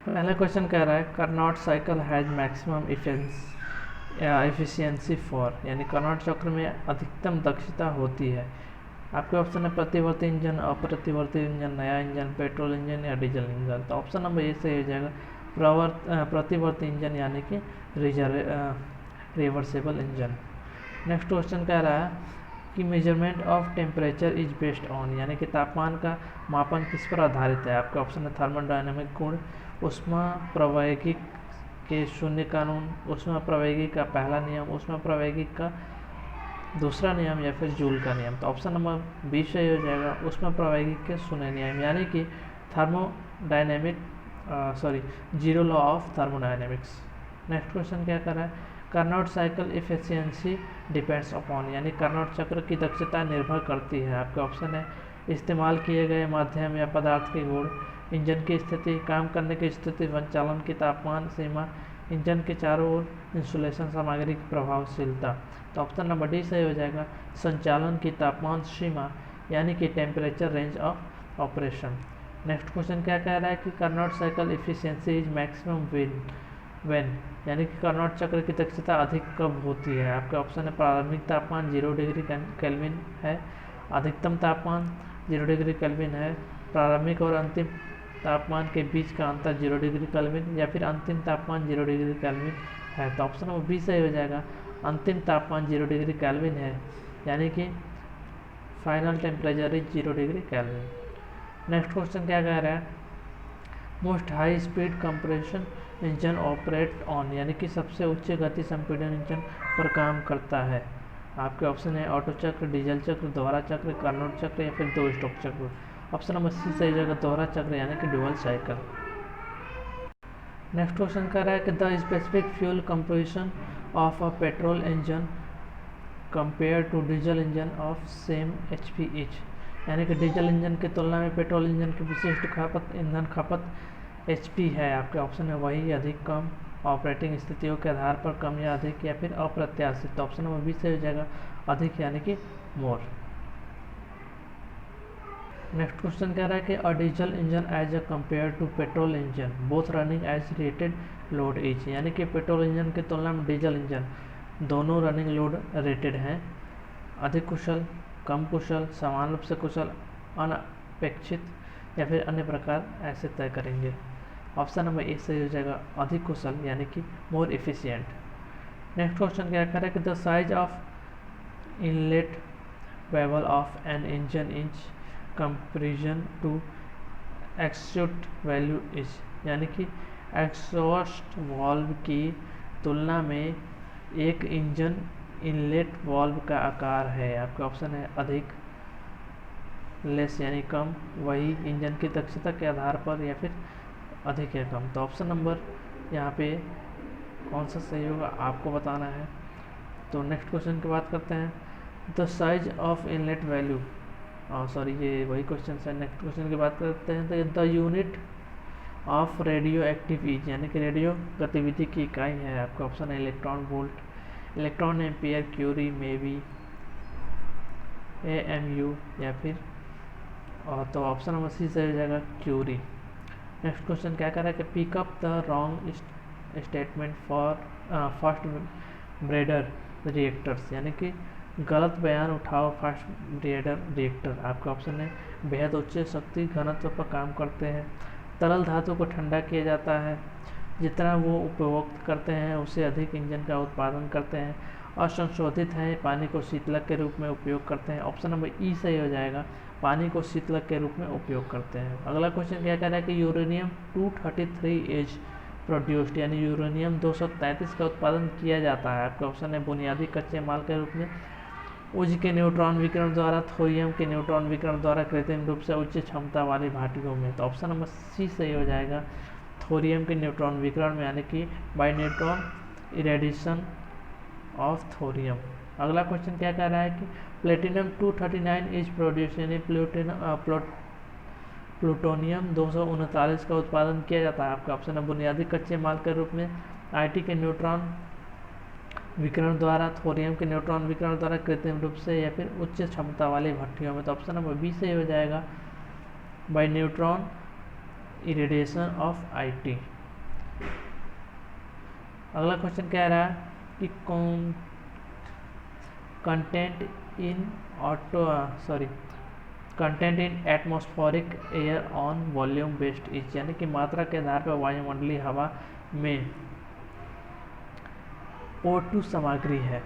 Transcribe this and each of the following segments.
पहला क्वेश्चन कह रहा है Carnot cycle has maximum efficiency for, यानी कार्नोट चक्र में अधिकतम दक्षता होती है। आपके ऑप्शन है प्रतिवर्ती इंजन, अप्रतिवर्ती इंजन, नया इंजन, पेट्रोल इंजन या डीजल इंजन। तो ऑप्शन नंबर ए सही हो जाएगा प्रतिवर्ती इंजन, यानी कि रिवर्सेबल इंजन। नेक्स्ट क्वेश्चन कह रहा है कि measurement of temperature is based on, यानी कि तापमान का मापन किस पर आधारित है। आपके ऑप्शन है थर्मोडायनामिक गुण, ऊष्मप्रवैगिकी के शून्य कानून, ऊष्मप्रवैगिकी का पहला नियम, ऊष्मप्रवैगिकी का दूसरा नियम या फिर जूल का नियम। तो ऑप्शन नंबर बी सही हो जाएगा ऊष्मप्रवैगिकी के शून्य नियम, यानी कि thermodynamic zero law of thermodynamics. Next question क्या कर रहा है Carnot cycle efficiency depends upon, यानी कार्नोट चक्र की दक्षता निर्भर करती है। आपके ऑप्शन है इस्तेमाल किए गए माध्यम या पदार्थ के गुण, इंजन की स्थिति, काम करने की स्थिति, संचालन की तापमान सीमा, इंजन के चारों ओर इंसुलेशन सामग्री की प्रभावशीलता। तो ऑप्शन नंबर डी सही हो जाएगा संचालन की तापमान सीमा, यानी कि temperature range of operation. Next question क्या कह रहा है कि Carnot cycle efficiency is maximum when, यानी कि कार्नोट चक्र की दक्षता अधिक कब होती है। आपके ऑप्शन है प्रारंभिक तापमान 0 डिग्री केल्विन है, अधिकतम तापमान 0 डिग्री केल्विन है, प्रारंभिक और अंतिम तापमान के बीच का अंतर 0 डिग्री केल्विन, या फिर अंतिम तापमान 0 डिग्री केल्विन है। तो ऑप्शन नंबर बी सही हो जाएगा अंतिम तापमान 0 डिग्री केल्विन है, यानी कि final temperature is 0 degree kelvin. Next question क्या कह रहा है most high speed compression engine operate on, यानी कि सबसे उच्च गति संपीड़न इंजन पर काम करता है। आपके ऑप्शन है ऑटो चक्र, डीजल चक्र, दोहरा चक्र, कार्नोट चक्र या फिर दो स्ट्रोक चक्र। ऑप्शन नंबर सी सही जगह दोहरा चक्र, यानी कि ड्यूअल साइकिल। नेक्स्ट क्वेश्चन कर रहा है कि the specific fuel composition of a petrol engine compare to diesel engine of same HP each, यानी कि डीजल इंजन की तुलना में पेट्रोल इंजन की विशिष्ट खपत ईंधन खपत HP है। आपके ऑप्शन है वही, अधिक, कम, ऑपरेटिंग स्थितियों के आधार पर कम या अधिक, या फिर अप्रत्याशित। तो ऑप्शन नंबर बी से हो जाएगा अधिक, यानी कि मोर। नेक्स्ट क्वेश्चन कह रहा है कि a diesel engine as a compare to petrol engine both running as rated load each, यानी कि पेट्रोल इंजन की तुलना में डीजल इंजन दोनों रनिंग लोड रेटेड हैं। अधिक कुशल, कम कुशल, समान रूप से कुशल, अनपेक्षित या फिर अन्य प्रकार ऐसे तय करेंगे। ऑप्शन नंबर ए सही हो जाएगा अधिक कुशल, यानी कि मोर इफिशिएंट। नेक्स्ट क्वेश्चन क्या कह रहा है कि the size of inlet valve of an engine inch comparison to exhaust value is, यानी कि एक्सॉस्ट वाल्व की तुलना में एक इंजन इनलेट वाल्व का आकार है। आपका ऑप्शन है अधिक, लेस यानी कम, वही, इंजन की दक्षता के आधार पर, या फिर अधिक या कम। तो ऑप्शन नंबर यहाँ पे कौन सा सही होगा आपको बताना है। तो नेक्स्ट क्वेश्चन की बात करते हैं the size of inlet value, ये वही क्वेश्चन है। नेक्स्ट क्वेश्चन की बात करते हैं तो the unit of radio activity, यानी कि रेडियो गतिविधि की इकाई है। आपका ऑप्शन है electron volt, electron ampere, curie, MeV, AMU या फिर तो ऑप्शन नंबर सी से हो जाएगा क्यूरी। नेक्स्ट क्वेश्चन क्या कर रहा है कि pick up the wrong statement for first breeder reactors, यानी कि गलत बयान उठाओ फास्ट ब्रेडर रिएक्टर। आपका ऑप्शन है बेहद उच्च शक्ति घनत्व पर काम करते हैं, तरल धातु को ठंडा किया जाता है, जितना वो उपभोग करते हैं उससे अधिक इंजन का उत्पादन करते हैं, असंशोधित हैं, पानी को शीतलक के रूप में उपयोग करते हैं। ऑप्शन नंबर ई सही हो जाएगा पानी को शीतलक के रूप में उपयोग करते हैं। अगला क्वेश्चन क्या कह रहा है कि यूरेनियम 233 इज प्रोड्यूस्ड, यानी यूरेनियम 233 का उत्पादन किया जाता है। आपका ऑप्शन है बुनियादी कच्चे माल के रूप में, उच्च के न्यूट्रॉन विकिरण द्वारा, थोरियम के न्यूट्रॉन विकिरण द्वारा, कृत्रिम रूप से उच्च क्षमता वाली भाटियों में। तो ऑप्शन नंबर सी सही हो जाएगा थोरियम के न्यूट्रॉन विकिरण में, यानी कि by neutron irradiation of thorium. अगला क्वेश्चन क्या कह रहा है कि प्लेटिनम 239 इज प्रोड्यूस, यानी प्लूटोनियम 239 का उत्पादन किया जाता है। आपका ऑप्शन है बुनियादी कच्चे माल के रूप में, IT के न्यूट्रॉन विकिरण द्वारा, थोरियम के न्यूट्रॉन विकिरण द्वारा, कृत्रिम रूप से, या फिर उच्च क्षमता वाली भट्टियों में। तो ऑप्शन नंबर बी सही हो जाएगा by neutron irradiation of IT। अगला क्वेश्चन कह रहा है कि content in content in atmospheric air on volume based is, यानी कि मात्रा के आधार पर वायुमंडलीय हवा में O2 सामग्री है।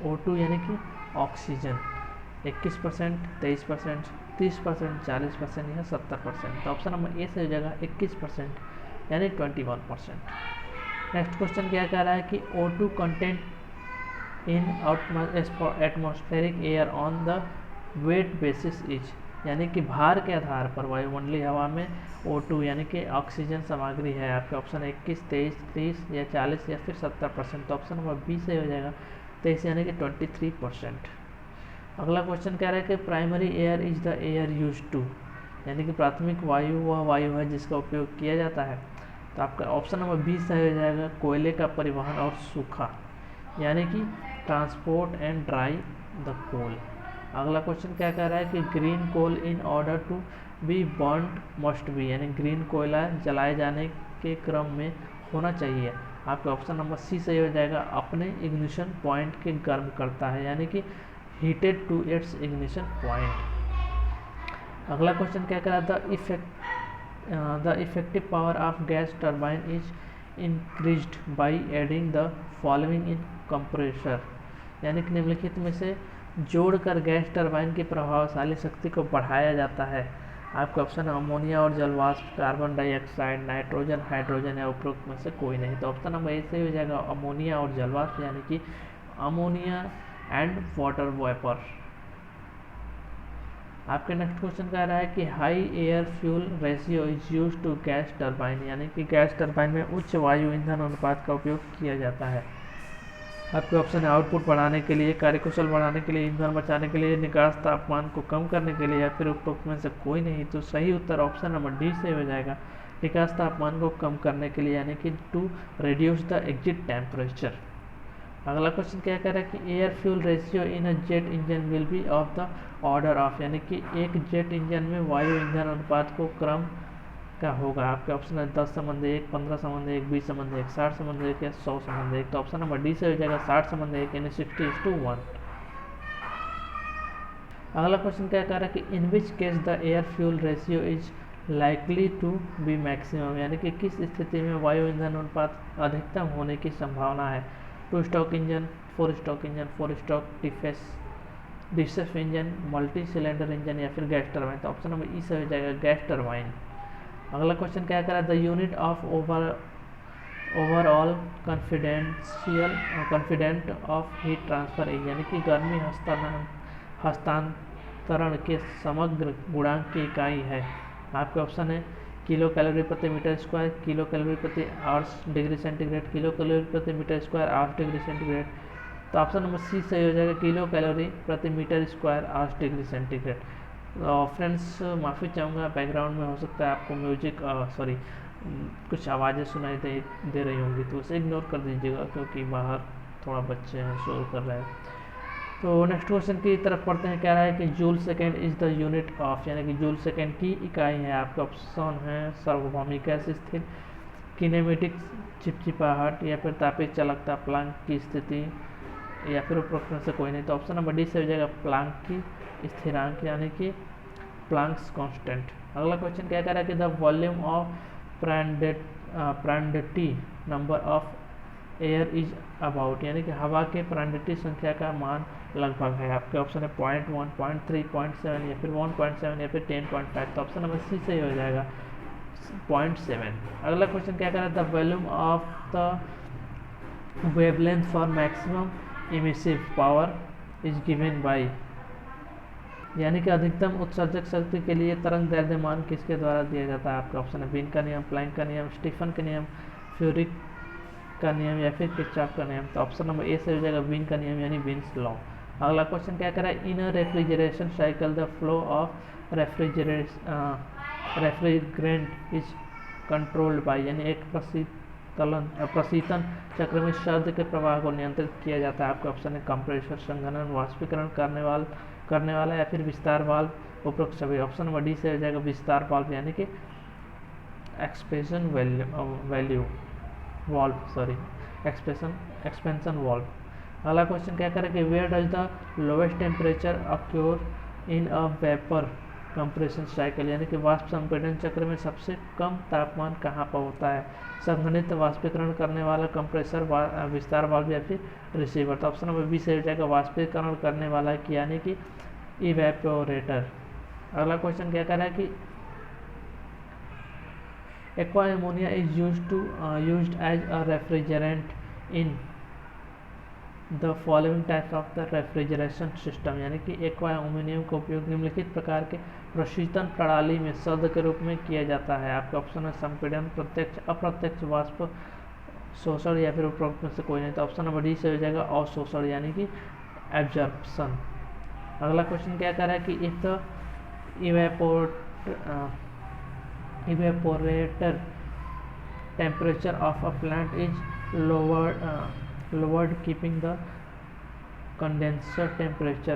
O2 यानी कि ऑक्सीजन 21%, 23%, 30%, 40% या 70%। तो ऑप्शन नंबर ए से हो जाएगा 21% यानी 21%। नेक्स्ट क्वेश्चन क्या कह रहा है कि O2 content in atmospheric air on the weight basis is, यानी कि भार के आधार पर वायुमंडलीय हवा में O2 यानी कि ऑक्सीजन सामग्री है। आपके ऑप्शन 21, 23, 30 या 40 या फिर 70%। तो ऑप्शन नंबर बी से हो जाएगा 23 यानी कि 23%। अगला क्वेश्चन कह रहा है कि primary air is the air use to, यानी कि प्राथमिक वायु वह वायु है जिसका उपयोग किया जाता है। तो आपका ऑप्शन नंबर बी से हो जाएगा कोयले का परिवहन और सूखा, यानी कि transport and dry the coal. अगला क्वेश्चन क्या कह रहा है कि green coal in order to be burned must be, यानी ग्रीन कोयला जलाए जाने के क्रम में होना चाहिए। आपका ऑप्शन नंबर सी सही हो जाएगा अपने इग्निशन पॉइंट के गर्म करता है, यानी कि heated to its ignition point. अगला क्वेश्चन क्या कह रहा था the effective power of gas turbine is increased by adding the following in compressor, यानी कि निम्नलिखित में से जोड़कर गैस टरबाइन की प्रभावशाली शक्ति को बढ़ाया जाता है। आपका ऑप्शन है अमोनिया और जलवाष्प, कार्बन डाइऑक्साइड, नाइट्रोजन, हाइड्रोजन या उपरोक्त में से कोई नहीं। तो ऑप्शन नंबर ए से हो जाएगा अमोनिया और जलवाष्प, यानी कि अमोनिया एंड वाटर वेपर। आपके नेक्स्ट क्वेश्चन कह रहा है कि high air fuel ratio is use to gas turbine, यानी कि गैस टरबाइन में उच्च वायु ईंधन अनुपात का उपयोग किया जाता है। आपके ऑप्शन है आउटपुट बढ़ाने के लिए, कार्यकुशल बढ़ाने के लिए, ईंधन बचाने के लिए, निकास तापमान को कम करने के लिए या फिर उपरोक्त में से कोई नहीं। तो सही उत्तर ऑप्शन नंबर डी से हो जाएगा निकास तापमान को कम करने के लिए, यानी कि to reduce the exit temperature. अगला क्वेश्चन क्या कह रहा है कि air fuel ratio in a jet engine will be of the order of, यानी कि एक जेट इंजन में वायु ईंधन अनुपात को क्रम का होगा। आपके ऑप्शन है 10:1, 15:1, 20:1, 60:1 या 100:1। तो ऑप्शन नंबर डी से हो जाएगा 60:1 यानी 60:1। अगला क्वेश्चन क्या कह रहा है कि in which case the air fuel ratio is likely to be maximum, यानी कि किस स्थिति में वायु ईंधन अनुपात अधिकतम होने की संभावना है। 2 stroke engine, 4 stroke engine, 4 stroke डिसफ इंजन, मल्टी सिलेंडर इंजन या फिर गैस टरबाइन। तो ऑप्शन नंबर ई से हो जाएगा गैस टरबाइन। अगला क्वेश्चन क्या करा the unit of overall coefficient of heat transfer is, यानी कि गर्मी हस्तांतरण के समग्र गुणांक की इकाई है। आपके ऑप्शन है किलो कैलोरी प्रति मीटर स्क्वायर, किलो कैलोरी प्रति hours degree centigrade, kilo calorie प्रति metre square hours degree centigrade. तो ऑप्शन नंबर सी सही हो जाएगा किलो कैलोरी प्रति metre square hours degree centigrade. Friends माफ़ी चाहूँगा बैकग्राउंड में हो सकता है आपको म्यूजिक कुछ आवाज़ें सुनाई दे रही होंगी, तो उसे इग्नोर कर दीजिएगा क्योंकि बाहर थोड़ा बच्चे हैं शोर कर रहे हैं। तो नेक्स्ट क्वेश्चन की तरफ पढ़ते हैं। कह रहा है कि joule second is the unit of, यानी कि जूल सेकेंड की इकाई है। आपका ऑप्शन है सार्वभौमिक गैस स्थिर, किनेमेटिक चिपचिपाहट या फिर तापीय चालकता, प्लांक की स्थिति या फिर उपरोक्त में से कोई नहीं। तो ऑप्शन नंबर डी से हो जाएगा प्लांक की स्थिरांक, यानी कि प्लांक्स कांस्टेंट। अगला क्वेश्चन क्या कह रहा है कि the volume of Prandtl number of air is about, यानी कि हवा के प्रांडटी संख्या का मान लगभग है। आपके ऑप्शन है 0.1, 0.3, 0.7 या फिर 1.7 या फिर 10.5। तो ऑप्शन नंबर सी सही हो जाएगा 0.7। अगला क्वेश्चन क्या कह रहा है the volume of the wavelength for maximum emissive power is given by, यानी कि अधिकतम उत्सर्जक शक्ति के लिए तरंग दैर्ध्य मान किसके द्वारा दिया जाता है। आपका ऑप्शन है बीन का नियम, प्लैंक का नियम, स्टीफन का नियम, फ्यूरिक का नियम या फिर किरचॉफ का नियम। तो ऑप्शन नंबर ए से हो जाएगा बीन का नियम यानी बीन्स लॉ। अगला क्वेश्चन क्या कर रहा है in a refrigeration cycle the flow of refrigerant is controlled by, यानी एक प्रशीतन चक्र में शब्द के प्रवाह को नियंत्रित किया जाता है। आपका ऑप्शन है कंप्रेसर, संघनन, वाष्पीकरण करने वाला या फिर विस्तार वाल्व, उपरोक्त सभी। ऑप्शन नंबर डी से हो जाएगा विस्तार वाल्व, यानी कि expansion value valve sorry expansion valve. अगला क्वेश्चन क्या करें कि where does the lowest temperature occur in a vapour compression cycle, यानी कि वाष्प संपीड़न चक्र में सबसे कम तापमान कहाँ पर होता है? संघनित वाष्पीकरण करने वाला कंप्रेसर, विस्तार वाल्व या फिर रिसीवर। तो ऑप्शन नंबर बी सही हो जाएगा, वाष्पीकरण करने वाला यानी कि इवेपोरेटर। अगला क्वेश्चन क्या कर रहा है कि aqua ammonia is used as a refrigerant in the following types of the refrigeration system, यानी कि एक्वा अमोनियम का उपयोग निम्नलिखित प्रकार के प्रशीतन प्रणाली में शब्द के रूप में किया जाता है। आपका ऑप्शन है संपीड़न, प्रत्यक्ष, अप्रत्यक्ष वाष्प शोषण या फिर उपरोक्त में से कोई नहीं। तो ऑप्शन नंबर डी से हो जाएगा अवशोषण यानी कि एब्जॉर्प्शन। अगला क्वेश्चन क्या कर रहा है कि if the evaporator temperature of a plant is lowered keeping the condenser temperature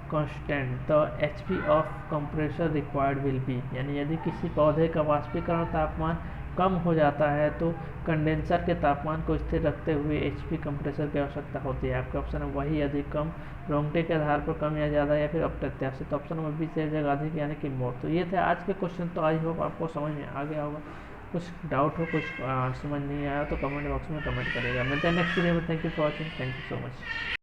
constant, the HP of compressor required will be, यानी यदि किसी पौधे का वाष्पीकरण तापमान कम हो जाता है तो कंडेंसर के तापमान को स्थिर रखते हुए HP कंप्रेसर की आवश्यकता होती है। आपका ऑप्शन है वही अधिक कम, रोंगटे के आधार पर कम या ज़्यादा या फिर अप्रत्याशित। ऑप्शन नंबर बी से जगह अधिक यानी कि मोर। तो ये थे आज के क्वेश्चन। तो आई होप आपको समझ में आ गया होगा। कुछ डाउट हो, कुछ समझ नहीं आया तो कमेंट बॉक्स में कमेंट करेगा। मिलते हैं नेक्स्ट वीडियो में। Thank you for watching. Thank you so much.